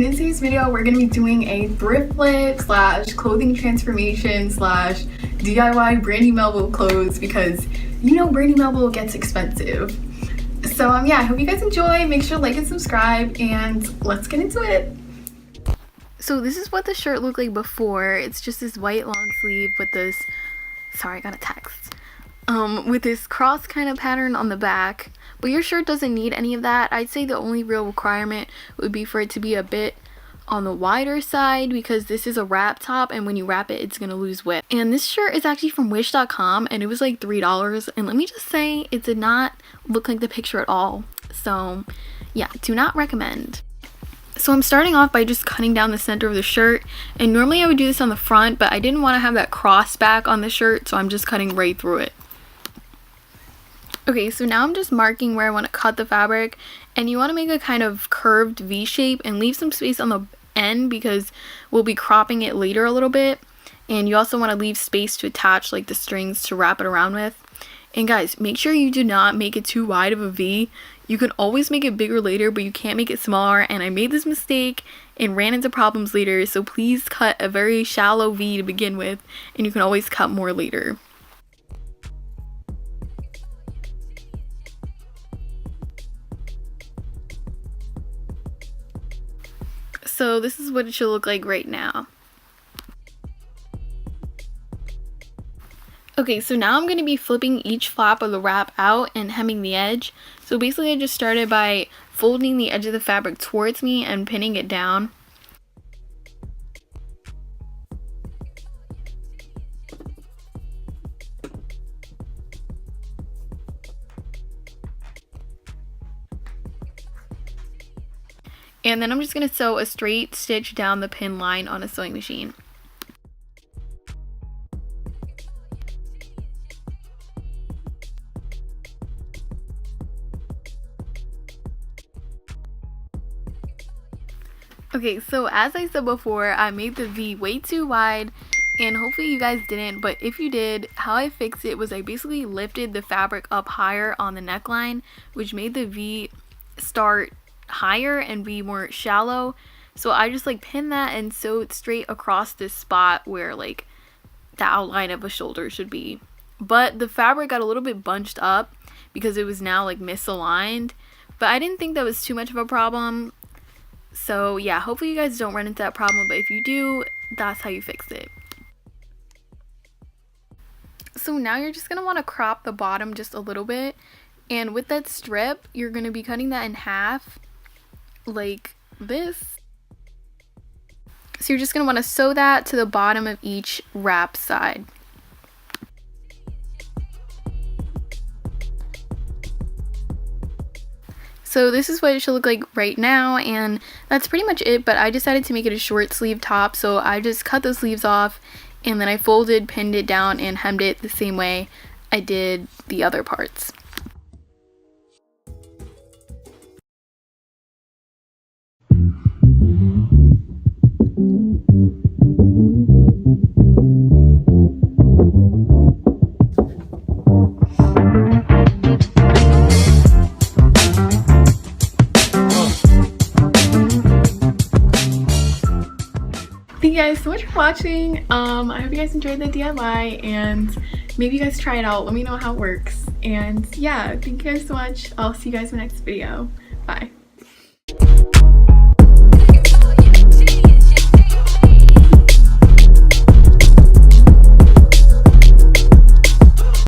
in today's video we're gonna be doing a thrift flip slash clothing transformation slash DIY Brandy Melville clothes, because you know Brandy Melville gets expensive. So yeah, I hope you guys enjoy. Make sure to like and subscribe, and let's get into it. So this is what the shirt looked like before. It's just this white long sleeve with this, sorry I got a text, with this cross kind of pattern on the back. But your shirt doesn't need any of that. I'd say the only real requirement would be for it to be a bit on the wider side, because this is a wrap top and when you wrap it it's gonna lose width. And this shirt is actually from wish.com and it was like $3, and let me just say it did not look like the picture at all. So yeah, do not recommend. So I'm starting off by just cutting down the center of the shirt, and normally I would do this on the front, but I didn't want to have that cross back on the shirt, so I'm just cutting right through it. Okay, so now I'm just marking where I want to cut the fabric, and you want to make a kind of curved V shape and leave some space on the end because we'll be cropping it later a little bit. And you also want to leave space to attach like the strings to wrap it around with. And guys, make sure you do not make it too wide of a V. You can always make it bigger later, but you can't make it smaller, and I made this mistake and ran into problems later, so please cut a very shallow V to begin with, and you can always cut more later. So this is what it should look like right now. Okay, so now I'm going to be flipping each flap of the wrap out and hemming the edge. So basically I just started by folding the edge of the fabric towards me and pinning it down. And then I'm just going to sew a straight stitch down the pin line on a sewing machine. Okay, so as I said before, I made the V way too wide, and hopefully you guys didn't, but if you did, how I fixed it was I basically lifted the fabric up higher on the neckline, which made the V start higher and be more shallow. So I just like pinned that and sewed straight across this spot where like the outline of a shoulder should be. But the fabric got a little bit bunched up because it was now like misaligned, but I didn't think that was too much of a problem. So yeah, hopefully you guys don't run into that problem, but if you do, that's how you fix it. So now you're just going to want to crop the bottom just a little bit, and with that strip, you're going to be cutting that in half like this. So you're just going to want to sew that to the bottom of each wrap side. So this is what it should look like right now, and that's pretty much it, but I decided to make it a short sleeve top, so I just cut the sleeves off, and then I folded, pinned it down, and hemmed it the same way I did the other parts. Thank you guys so much for watching. I hope you guys enjoyed the DIY, and maybe you guys try it out. Let me know how it works. And yeah, thank you guys so much. I'll see you guys in the next video. Bye.